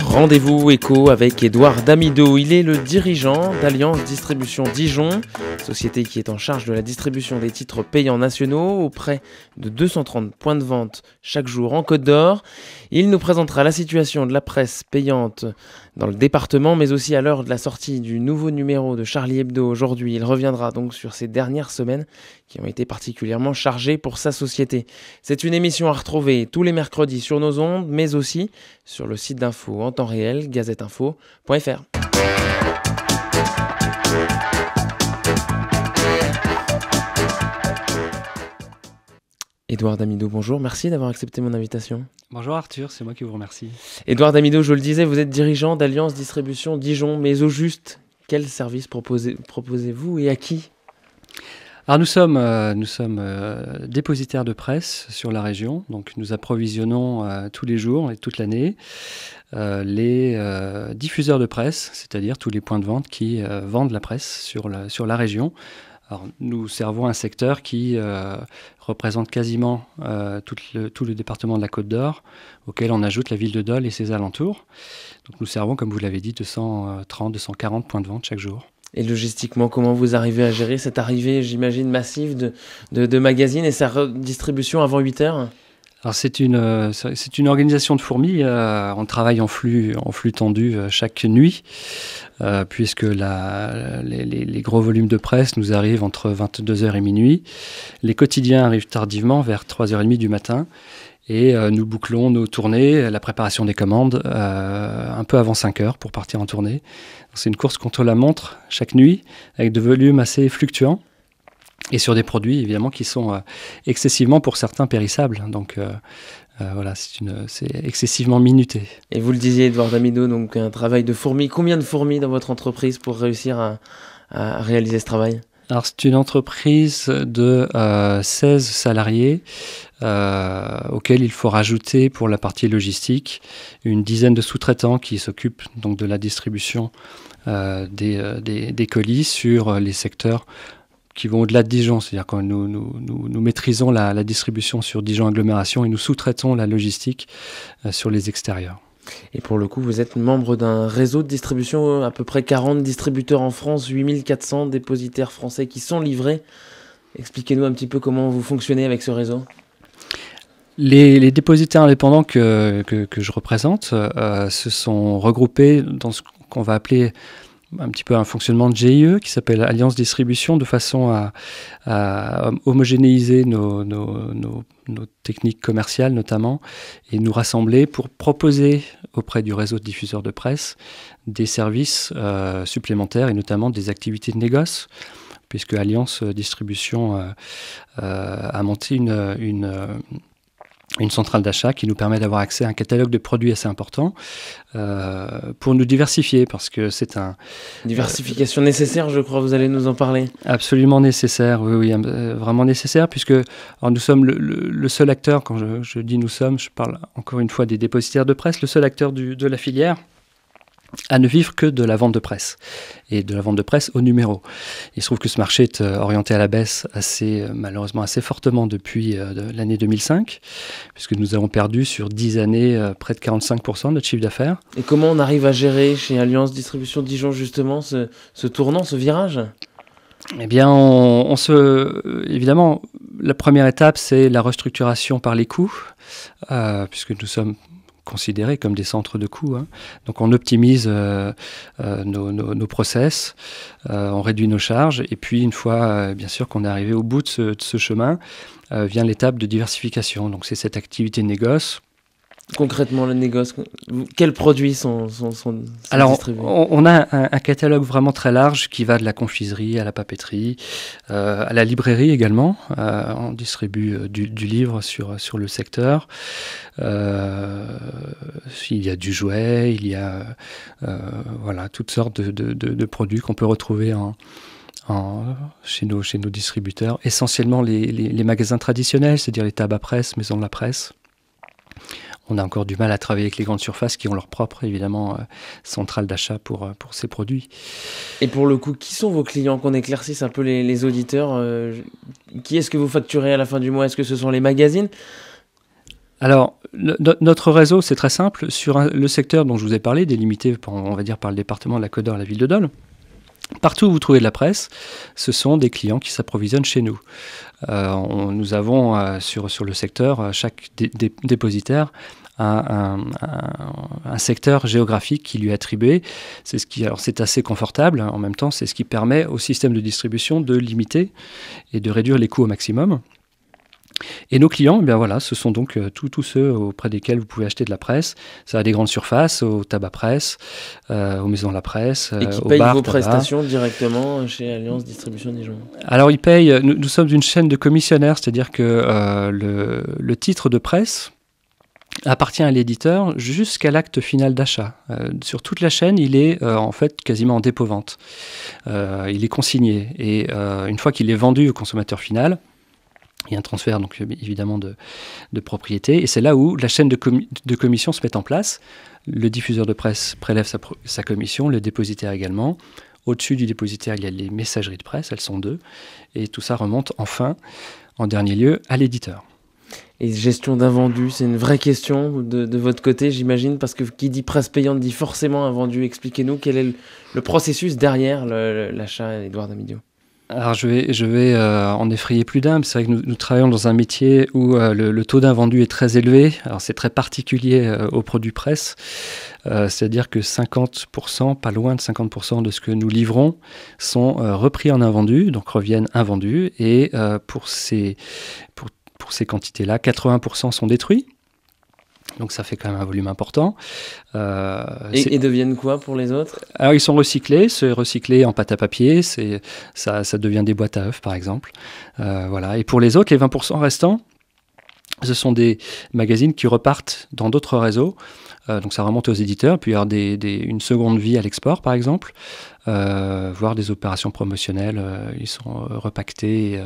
Rendez-vous éco avec Édouard Damido. Il est le dirigeant d'Alliance Distribution Dijon, société qui est en charge de la distribution des titres payants nationaux auprès de 230 points de vente chaque jour en Côte d'Or. Il nous présentera la situation de la presse payante dans le département, mais aussi à l'heure de la sortie du nouveau numéro de Charlie Hebdo aujourd'hui. Il reviendra donc sur ces dernières semaines qui ont été particulièrement chargées pour sa société. C'est une émission à retrouver tous les mercredis sur nos ondes, mais aussi sur le site d'info en temps réel, gazetteinfo.fr. Édouard Damido, bonjour, merci d'avoir accepté mon invitation. Bonjour Arthur, c'est moi qui vous remercie. Édouard Damido, je le disais, vous êtes dirigeant d'Alliance Distribution Dijon, mais au juste, quel service proposez-vous et à qui ? Alors nous sommes dépositaires de presse sur la région, donc nous approvisionnons tous les jours et toute l'année les diffuseurs de presse, c'est-à-dire tous les points de vente qui vendent la presse sur la région. Alors, nous servons un secteur qui représente quasiment tout le département de la Côte d'Or, auquel on ajoute la ville de Dole et ses alentours. Donc nous servons, comme vous l'avez dit, 230, 240 points de vente chaque jour. Et logistiquement, comment vous arrivez à gérer cette arrivée, j'imagine, massive de magazines et sa redistribution avant 8 heures ? Alors c'est une organisation de fourmis. On travaille en flux tendu chaque nuit, puisque les gros volumes de presse nous arrivent entre 22h et minuit. Les quotidiens arrivent tardivement, vers 3h30 du matin. Et nous bouclons nos tournées, la préparation des commandes, un peu avant 5h pour partir en tournée. C'est une course contre la montre chaque nuit, avec de volumes assez fluctuants. Et sur des produits, évidemment, qui sont excessivement, pour certains, périssables. Donc voilà, c'est excessivement minuté. Et vous le disiez, Édouard Damido, donc un travail de fourmi. Combien de fourmis dans votre entreprise pour réussir à réaliser ce travail ? Alors, c'est une entreprise de 16 salariés auxquels il faut rajouter, pour la partie logistique, une dizaine de sous-traitants qui s'occupent donc de la distribution des colis sur les secteurs qui vont au-delà de Dijon, c'est-à-dire que nous maîtrisons la distribution sur Dijon agglomération et nous sous-traitons la logistique sur les extérieurs. Et pour le coup, vous êtes membre d'un réseau de distribution, à peu près 40 distributeurs en France, 8400 dépositaires français qui sont livrés. Expliquez-nous un petit peu comment vous fonctionnez avec ce réseau. Les dépositaires indépendants que je représente se sont regroupés dans ce qu'on va appeler un petit peu un fonctionnement de GIE qui s'appelle Alliance Distribution, de façon à homogénéiser nos techniques commerciales notamment, et nous rassembler pour proposer auprès du réseau de diffuseurs de presse des services supplémentaires et notamment des activités de négoce, puisque Alliance Distribution a monté une centrale d'achat qui nous permet d'avoir accès à un catalogue de produits assez important pour nous diversifier, parce que c'est un... Diversification nécessaire, je crois, vous allez nous en parler. Absolument nécessaire, oui, vraiment nécessaire, puisque alors nous sommes le seul acteur, quand je dis nous sommes, je parle encore une fois des dépositaires de presse, le seul acteur de la filière à ne vivre que de la vente de presse, et de la vente de presse au numéro. Il se trouve que ce marché est orienté à la baisse malheureusement assez fortement depuis l'année 2005, puisque nous avons perdu sur 10 années près de 45% de notre chiffre d'affaires. Et comment on arrive à gérer chez Alliance Distribution Dijon justement ce tournant, ce virage ? Eh bien, évidemment, la première étape, c'est la restructuration par les coûts, puisque nous sommes considérés comme des centres de coûts. Donc on optimise nos process, on réduit nos charges, et puis une fois bien sûr qu'on est arrivé au bout de ce chemin, vient l'étape de diversification. Donc c'est cette activité de négoce. Concrètement, le négoce, quels produits sont Alors, distribués ? On a un catalogue vraiment très large qui va de la confiserie à la papeterie, à la librairie également. On distribue du livre sur le secteur. Il y a du jouet, il y a voilà, toutes sortes de produits qu'on peut retrouver chez nos distributeurs. Essentiellement les magasins traditionnels, c'est-à-dire les tabacs presse, maisons de la presse. On a encore du mal à travailler avec les grandes surfaces qui ont leur propre, évidemment, centrale d'achat pour ces produits. Et pour le coup, qui sont vos clients, qu'on éclaircisse un peu les auditeurs Qui est-ce que vous facturez à la fin du mois ? Est-ce que ce sont les magazines ? Alors, notre réseau, c'est très simple. Sur le secteur dont je vous ai parlé, délimité, on va dire, par le département de la Côte d'Or et la ville de Dole, partout où vous trouvez de la presse, ce sont des clients qui s'approvisionnent chez nous. Nous avons sur le secteur, chaque dépositaire un secteur géographique qui lui est attribué. Alors c'est assez confortable, en même temps, c'est ce qui permet au système de distribution de limiter et de réduire les coûts au maximum. Et nos clients, eh bien voilà, ce sont donc tous ceux auprès desquels vous pouvez acheter de la presse. Ça va des grandes surfaces, au tabac presse, aux maisons de la presse, et qui aux payent bars, vos tabac. Prestations directement chez Alliance Distribution Dijon. Alors ils payent, nous sommes une chaîne de commissionnaires, c'est-à-dire que le titre de presse appartient à l'éditeur jusqu'à l'acte final d'achat. Sur toute la chaîne, il est en fait quasiment en dépôt-vente. Il est consigné et une fois qu'il est vendu au consommateur final, il y a un transfert donc évidemment de propriété et c'est là où la chaîne de commission se met en place. Le diffuseur de presse prélève sa commission, le dépositaire également. Au-dessus du dépositaire, il y a les messageries de presse, elles sont 2. Et tout ça remonte enfin, en dernier lieu, à l'éditeur. Et gestion d'invendus, c'est une vraie question de votre côté, j'imagine, parce que qui dit presse payante dit forcément invendu. Expliquez-nous quel est le processus derrière l'achat, Édouard Damido. Alors je vais en effrayer plus d'un. C'est vrai que nous travaillons dans un métier où le taux d'invendu est très élevé. Alors c'est très particulier aux produits presse. C'est-à-dire que 50%, pas loin de 50% de ce que nous livrons sont repris en invendu, donc reviennent invendus. Et pour ces quantités-là, 80% sont détruits. Donc ça fait quand même un volume important. Et deviennent quoi pour les autres? Alors ils sont recyclés, c'est recyclé en pâte à papier, ça devient des boîtes à œufs par exemple. Voilà. Et pour les autres, les 20% restants, ce sont des magazines qui repartent dans d'autres réseaux. Donc ça remonte aux éditeurs, puis il y a une seconde vie à l'export par exemple, voire des opérations promotionnelles. Ils sont repaquetés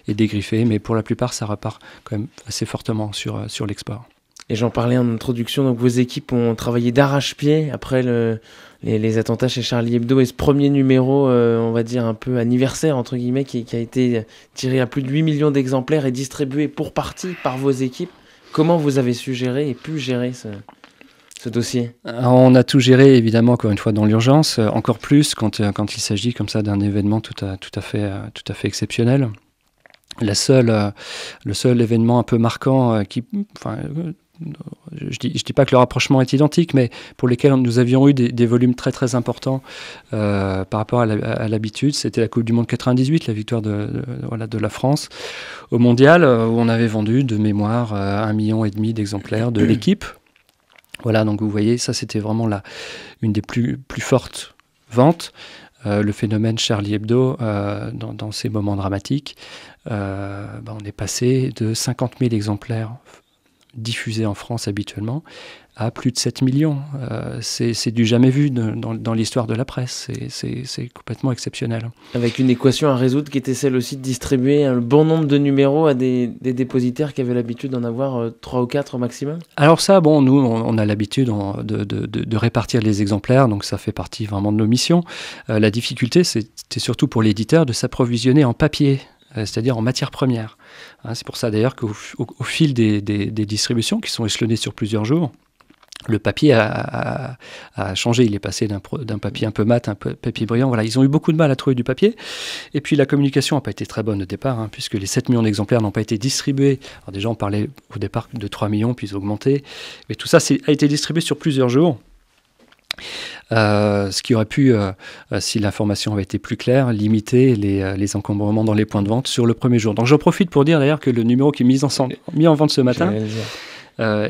et dégriffés, mais pour la plupart ça repart quand même assez fortement sur l'export. Et j'en parlais en introduction, donc vos équipes ont travaillé d'arrache-pied après les attentats chez Charlie Hebdo et ce premier numéro, on va dire un peu anniversaire, entre guillemets, qui a été tiré à plus de 8 millions d'exemplaires et distribué pour partie par vos équipes. Comment vous avez su gérer et pu gérer ce dossier? On a tout géré, évidemment, encore une fois, dans l'urgence, encore plus quand il s'agit comme ça d'un événement tout à fait exceptionnel. Le seul événement un peu marquant je dis pas que le rapprochement est identique, mais pour lesquels nous avions eu des volumes très très importants par rapport à l'habitude, c'était la Coupe du Monde 98, la victoire de la France au Mondial, où on avait vendu de mémoire 1,5 million d'exemplaires de l'équipe. Voilà, donc vous voyez, ça c'était vraiment une des plus fortes ventes. Le phénomène Charlie Hebdo, dans ces moments dramatiques, on est passé de 50 000 exemplaires diffusés en France habituellement à plus de 7 millions. C'est du jamais vu dans l'histoire de la presse. C'est complètement exceptionnel. Avec une équation à résoudre qui était celle aussi de distribuer un bon nombre de numéros à des dépositaires qui avaient l'habitude d'en avoir 3 ou 4 au maximum. Alors ça, nous, on a l'habitude de répartir les exemplaires, donc ça fait partie vraiment de nos missions. La difficulté, c'était surtout pour l'éditeur de s'approvisionner en papier, c'est-à-dire en matière première. C'est pour ça d'ailleurs qu'au fil des distributions qui sont échelonnées sur plusieurs jours, le papier a changé. Il est passé d'un papier un peu mat à un papier brillant. Voilà, ils ont eu beaucoup de mal à trouver du papier. Et puis la communication n'a pas été très bonne au départ, puisque les 7 millions d'exemplaires n'ont pas été distribués. Alors déjà, on parlait au départ de 3 millions, puis augmenté. Mais tout ça a été distribué sur plusieurs jours. Ce qui aurait pu, si l'information avait été plus claire, limiter les encombrements dans les points de vente sur le premier jour. Donc j'en profite pour dire d'ailleurs que le numéro qui est mis en vente ce matin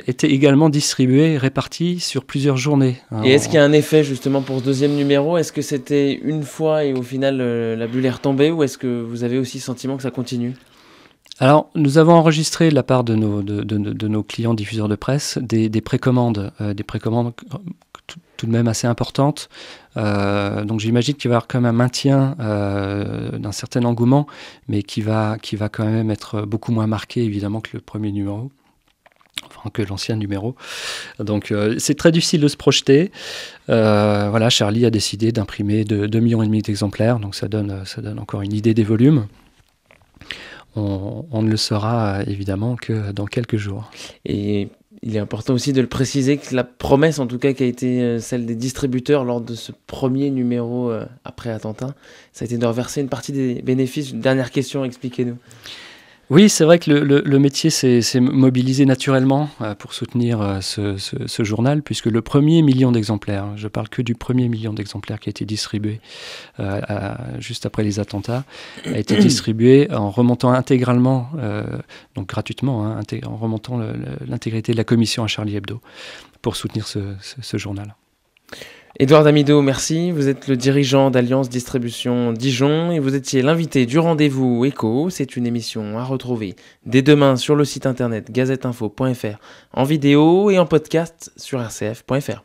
était également distribué, réparti sur plusieurs journées. Et est-ce qu'il y a un effet justement pour ce deuxième numéro? Est-ce que c'était une fois et au final la bulle est retombée, ou est-ce que vous avez aussi le sentiment que ça continue? Alors, nous avons enregistré de la part de nos clients diffuseurs de presse des précommandes, tout de même assez importantes. Donc j'imagine qu'il va y avoir quand même un maintien d'un certain engouement, mais qui va quand même être beaucoup moins marqué évidemment que le premier numéro. Enfin, que l'ancien numéro. Donc c'est très difficile de se projeter. Voilà, Charlie a décidé d'imprimer 2,5 millions d'exemplaires, donc ça donne encore une idée des volumes. on ne le saura évidemment que dans quelques jours. Et il est important aussi de le préciser que la promesse, en tout cas, qui a été celle des distributeurs lors de ce premier numéro après attentat, ça a été de reverser une partie des bénéfices. Une dernière question, expliquez-nous. Oui, c'est vrai que le métier s'est mobilisé naturellement pour soutenir ce journal, puisque le premier million d'exemplaires, je parle que du premier million d'exemplaires qui a été distribué juste après les attentats, a été distribué en remontant intégralement, donc gratuitement, en remontant l'intégrité de la commission à Charlie Hebdo pour soutenir ce journal. Édouard Damido, merci. Vous êtes le dirigeant d'Alliance Distribution Dijon et vous étiez l'invité du rendez-vous Écho. C'est une émission à retrouver dès demain sur le site internet gazetteinfo.fr en vidéo et en podcast sur rcf.fr.